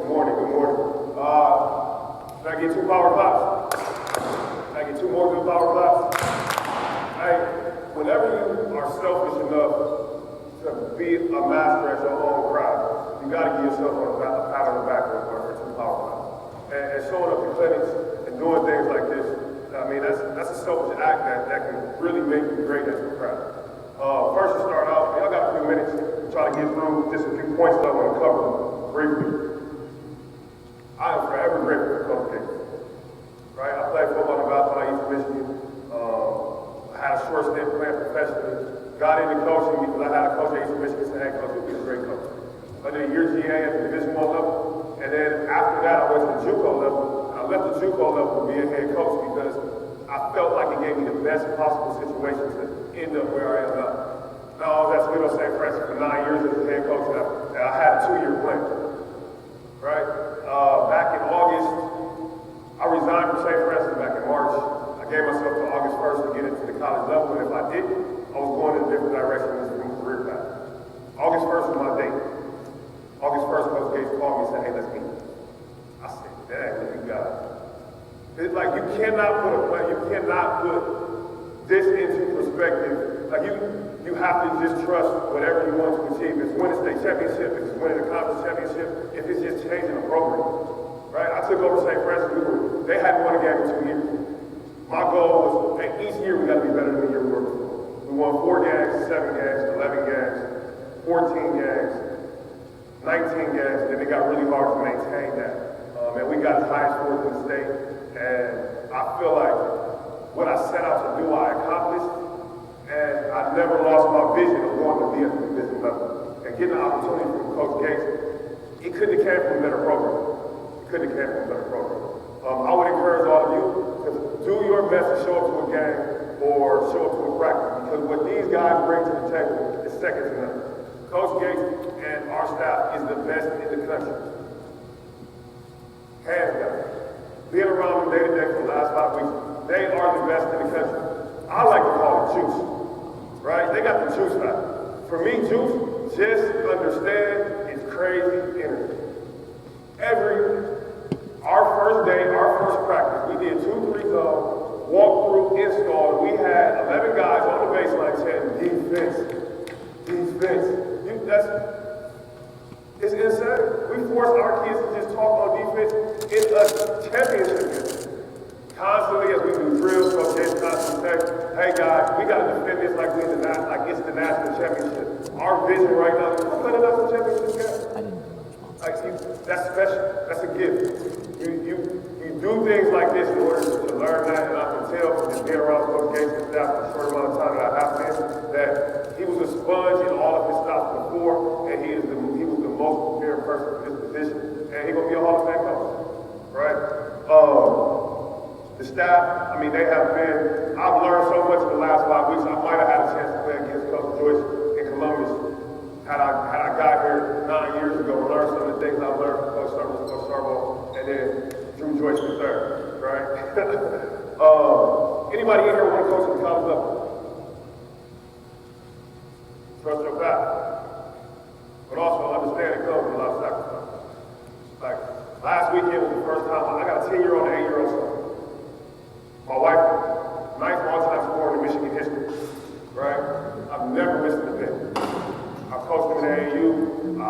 morning, good morning. Can I get 2 power claps? Can I get 2 more good power claps? Hey, whenever you are selfish enough to be a master at your own craft, you gotta give yourself a pat on the back for 2 power claps. And showing up to clinics and doing things like this, I mean, that's a selfish act that can really make you great at your craft. First to start out, y'all got a few minutes to try to get through just a few points that I want to cover briefly. I am forever grateful for Coach Gates. Right? I played football and basketball at East Michigan. I had a short stint playing professionally. Got into coaching because I had a coach at East Michigan said, hey, coach, you'll be a great coach. I did a year GA at the Division I level. And then after that, I went to the JUCO level. I left the JUCO level to be a head coach because I felt like it gave me the best possible situation to end up where I am now. Now, I was at Toledo St. Francis for 9 years as a head coach, and I had a 2-year plan. Right? Back in August, I resigned from St. Francis back in March. I gave myself to August 1st to get into the college level, and if I didn't, I was going in a different direction in this career path. August 1st was my date. August 1st, Coach Gates called me and said, hey, let's meet. I said, dang, what you got? It's like you cannot put this into perspective. Like you have to just trust whatever you want to achieve. If it's winning a state championship, if it's winning a conference championship, if it's just changing a program. Right? I took over St. Francis. They hadn't won a game in 2 years. My goal was, each year we got to be better than the year we were before. We won 4 games, 7 games, 11 games, 14 games, 19 games, and it got really hard to maintain that. And we got the highest scores in the state, and I feel like what I set out to do, I accomplished, and I never lost my vision of wanting to be at the division level. And getting the opportunity from Coach Gates, it couldn't have came from a better program. It couldn't have came from a better program. I would encourage all of you to do your best to show up to a game or show up to a practice, because what these guys bring to the table is second to none. Coach Gates and our staff is the best in the country. Hands down. Being around them day to day for the last 5 weeks, they are the best in the country. I like to call it juice, right? They got the juice factor. For me, juice, just understand it's crazy energy. Our first day, our first practice, we did 2-3 zone, walk through, install, and we had 11 guys on the baseline chanting defense. It's insane. We force our kids to just talk on defense in a championship game. Constantly, as we do drills, Coach Gates constantly say, hey guys, we got to defend this like it's the national championship. Our vision right now is we're playing a national championship game. That's special. That's a gift. You do things like this in order to learn that, and I can tell from just being around Coach Gates and staff for the short amount of time that I have been that he was a sponge in all of his stops before, and he was the most prepared person for this position, and he's gonna be a Hall of Fame coach, right? The staff, I mean, they have been. I've learned so much in the last 5 weeks. I might have had a chance to play against Coach Joyce in Columbus had I got here 9 years ago and learned some of the things I've learned from Coach Sarbo, and then Drew Joyce III, right? Anybody in here want to coach at the college level? Trust your path. But also understand it comes with a lot of sacrifice. Like, last weekend was the first time, I got a 10-year-old and an 8-year-old son. My wife, 9th all-time scorer in Michigan history, right? I've never missed an event. I've coached them in the AAU.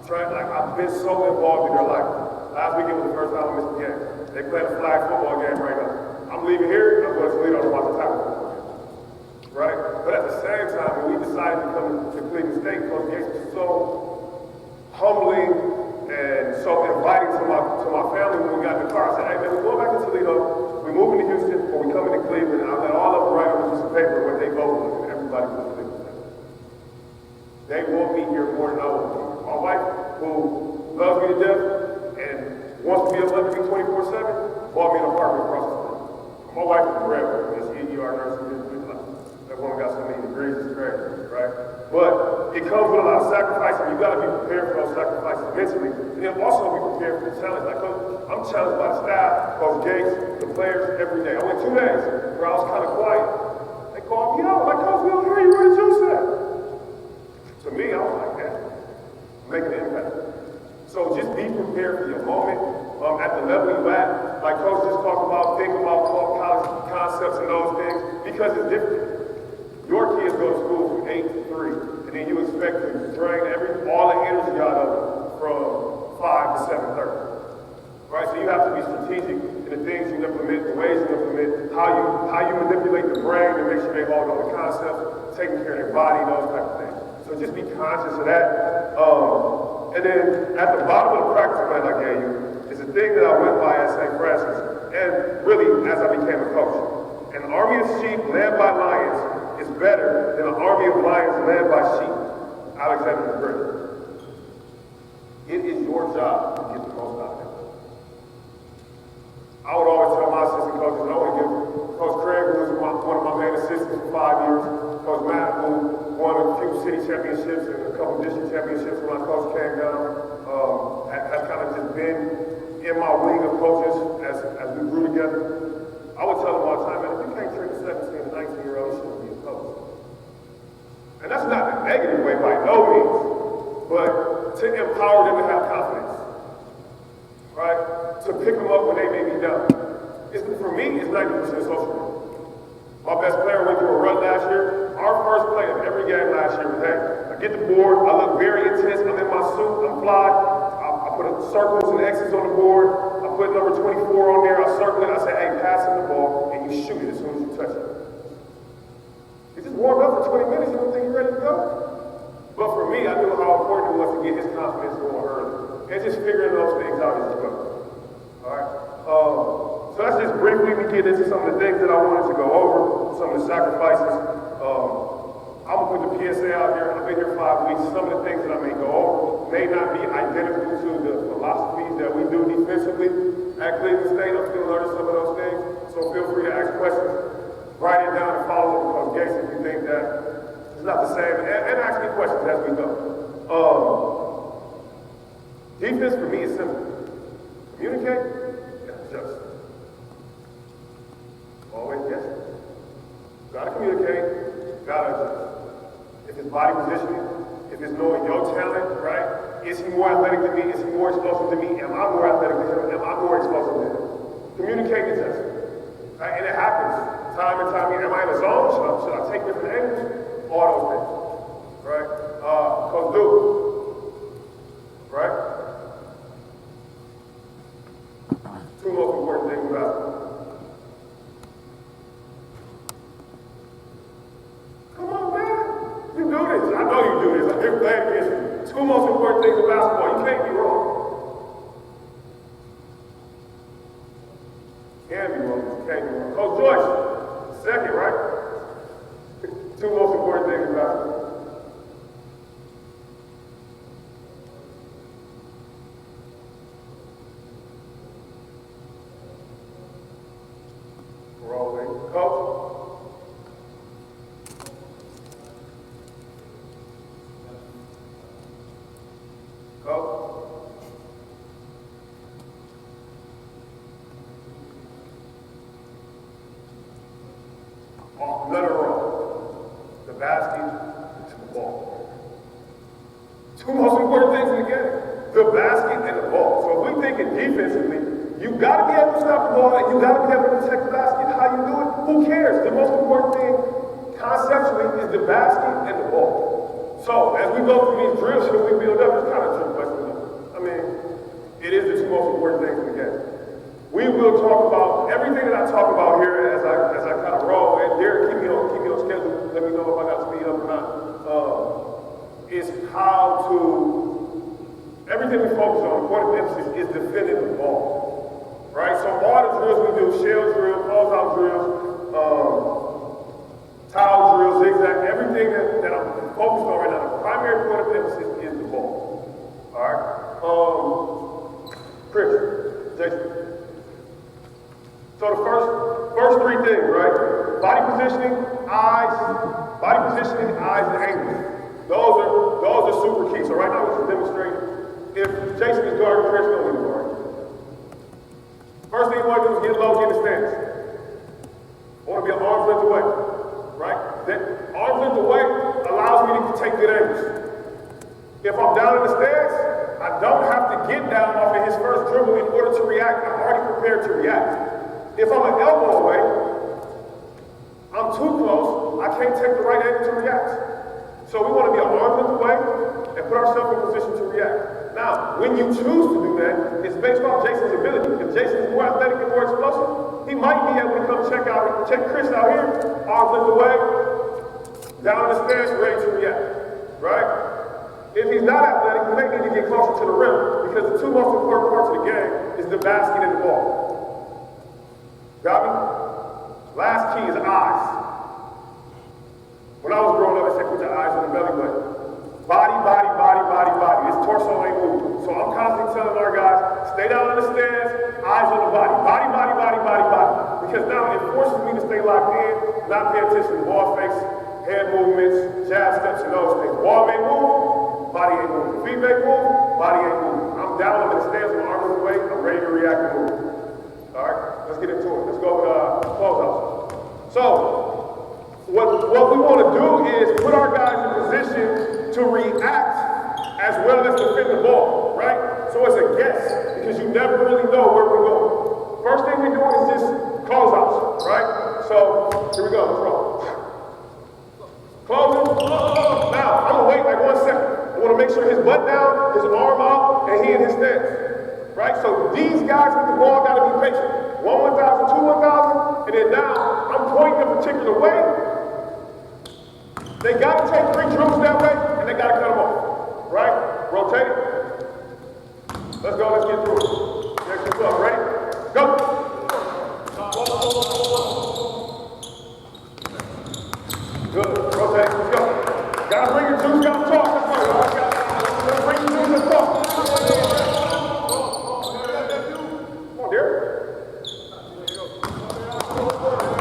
I've been so involved in their life. Last weekend was the first time I missed a game. They played a flag football game right now. I'm leaving here, I'm going to Toledo to watch a tackle football game. Right? But at the same time, when we decided to come to Cleveland State, Coach Gates was so humbling and so inviting to my family when we got in the car. I said, hey man, we're going back to Toledo, we're moving to Houston, or we're coming to Cleveland, and I let all of them write on a piece of paper what they vote with, and everybody was Cleveland State. They want me here more than I want me here. My wife, who loves me to death and wants to be able to be 24/7, bought me an apartment across the street. My wife is a breadwinner, and she's an ER nurse. That woman got so many degrees, it's crazy, right? But it comes with a lot of sacrifice, and you got to be prepared for those sacrifices mentally, and then also be prepared for the challenge. Like, I'm challenged by the staff, Coach Gates, the players every day. I went 2 days where I was kind of quiet. They called me out, like, Coach, we don't hear you, where the juice at? To me, I was like, yeah, making an impact. So just be prepared for your moment. At the level you at, like Coach just talked about, think about college concepts and those things, because it's different. Your kids go to school from 8 to 3, and then you expect them to drain all the energy out of them from 5 to 7:30. Right? So you have to be strategic in the things you implement, the ways you implement, how you manipulate the brain to make sure they hold on to concepts, taking care of their body, those type of things. So just be conscious of that. And then at the bottom of the practice plan I gave you is a thing that I went by at St. Francis, and really as I became a coach. An army of sheep led by lions is better than an army of lions led by sheep. Alexander the Great. It is your job to get the most out of it. I would always tell my assistant coaches, I want to give Coach Craig, who was one of my main assistants for 5 years, Coach Matt, who won a few city championships and a couple district championships when my coach came down, has kind of just been in my wing of coaches as we grew together. I would tell them all the time, man, if you can't train a 17 and 19-year-old, you shouldn't be a coach. And that's not a negative way by no means, but to empower them to have confidence, right? To pick them up when they may be down. For me, it's 90% social work. My best player went through a run last year. Our first play of every game last year was, hey, I get the board, I look very intense, I'm in my suit, I'm fly, I put circles and X's on the board, I put number 24 on there, I circle it, I say, hey, pass him the ball, and you shoot it as soon as you touch it. You just warmed up for 20 minutes, you don't think you're ready to go? But for me, I knew how important it was to get his confidence going early. And just figuring those things out as you go. Alright? So that's just briefly me get into some of the things that I wanted to go over, some of the sacrifices. I'm gonna put the PSA out here. I've been here 5 weeks. Some of the things that I may go over may not be identical to the philosophies that we do defensively at Cleveland State. I'm still learning some of those things. So feel free to ask questions. Write it down and follow up with Coach Gates if you think that it's not the same. And ask me questions as we go. Defense for me is simple. Communicate and adjust. Always yes. Gotta communicate, gotta adjust. If it's body positioning, if it's knowing your talent, right? Is he more athletic than me? Is he more explosive than me? Am I more athletic than him? Am I more explosive than him? Communicate and adjust. Right? And it happens time and time again. Am I in a zone? Should I take different angles? All those things. Right? Coach Duke. Right? Two most important things about it. Come on, man. You do this. I know you do this. I've been playing against you. Two most important things in basketball. You can't be wrong. Can be wrong. You can't be wrong. Coach Joyce, second, right? Two most important things in basketball. Let her roll. The basket and the ball. Two most important things in the game. The basket and the ball. So if we're thinking defensively, you gotta be able to stop the ball and you gotta be able to protect the basket. How you do it? Who cares? The most important thing conceptually is the basket and the ball. So as we go through these drills and we build up, it's kind of a trick question. I mean, it is the two most important things in the game. We will talk about everything that I talk about here as I kind of roll. And Derek, keep me on schedule. Let me know if I got to speed up or not. Is how to everything we focus on. The point of emphasis is defending the ball, right? So all the drills we do, shell drill, closeout drills, towel drills, zigzag, everything that I'm focused on right now. The primary point of emphasis is the ball. All right. Chris, Jason. So the first three things, right? Body positioning, eyes, and angles. Those are super key. So right now we're just demonstrating if Jason is guarding, Chris is going to guard. First thing you want to do is get low, get in the stance. I want to be an arm's length away, right? That arm's length away allows me to take good angles. If I'm down in the stance, I don't have to react, I'm already prepared to react. If I'm an elbow away, I'm too close, I can't take the right angle to react. So we want to be an arm's length away and put ourselves in position to react. Now, when you choose to do that, it's based off Jason's ability. If Jason is more athletic and more explosive, he might be able to come check Chris out here, arms length away, down in the stance, ready to react, right? If he's not athletic, he may need to get closer to the rim because the two most important parts of the game is the basket and the ball. Got me? Last key is eyes. When I was growing up, they said put your eyes on the belly button. Body, body, body, body, body. His torso ain't moving. So I'm constantly telling our guys, stay down in the stance, eyes on the body. Body, body, body, body, body. Because now it forces me to stay locked in, not pay attention to ball fakes, hand movements, jab steps, and those things. Ball may move, body ain't moving. Feet may move, body ain't moving. I'm down, I'm in the stance, my arms away, I'm ready to react and move. All right, let's get into it. Let's go with closeouts. So, what we want to do is put our guys in position to react as well as defend the ball, right? So it's a guess, because you never really know where we're going. First thing we're doing is just closeouts, right? So, here we go, let's roll. Closing. Now, I'm gonna wait like 1 second. I wanna make sure his butt down, his arm out, and he in his stance, right? So these guys with the ball gotta be patient. 1,000, 2, 1,000, and then now I'm pointing a particular way. They gotta take 3 dribbles that way, and they gotta cut them off, right? Rotate it. Let's go, let's get through it. Next 12, ready? Go. Good, rotate, let's go. Gotta bring your juice, gotta talk, let's go. Gotta bring your juice, let's talk. Come on, Derek.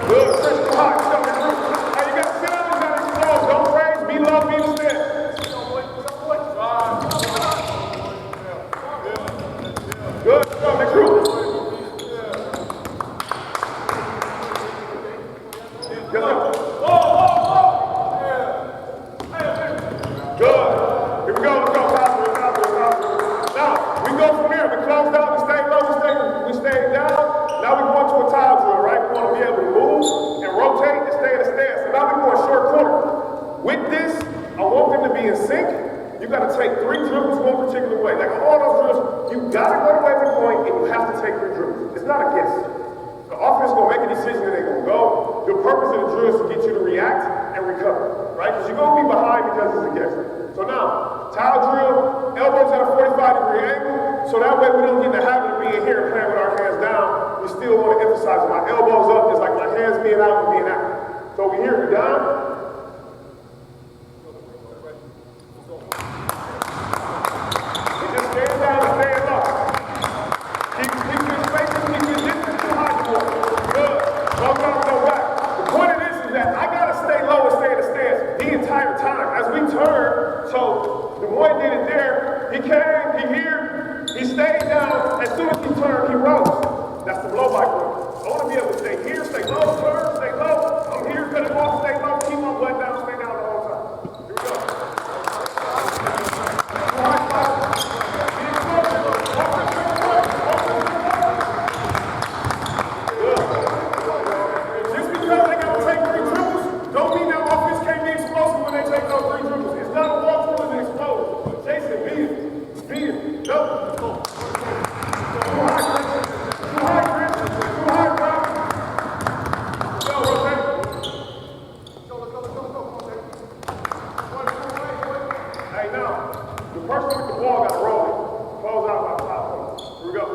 Good, Chris, come on, let's go, let's go. Hey, you gotta sit down, you gotta explode. Don't praise, be low, be the stand. Good, let's go, next group. Let's go. In sync, you got to take 3 dribbles one particular way. Like all those drills, you got to go to every point and you have to take 3 dribbles. It's not a guess. The offense is going to make a decision and they're going to go. The purpose of the drill is to get you to react and recover, right? Because you're going to be behind because it's a guess. So now, towel drill, elbows at a 45-degree angle, so that way we don't get in the habit of being here and playing with our hands down. We still want to emphasize my elbows up, just like my hands being out and being out. So we here, we down. So the boy did it there. He came, he here, he stayed down. As soon as he turned, he rose. That's the blow by grip. I want to be able to stay here, stay low, turn, stay low. I'm here, cut it off, stay low, keep my butt down, stay down the whole time. Here we go. Just because they got to take 3 dribbles, don't mean that offense can't be explosive when they take those 3 dribbles. It's not a walk through and explode. Jason, beat it, go. Too high, Chris. Too high, bro. Go, rotate. Hey, now, the person with the ball got to roll it. Close out by the top. Here we go.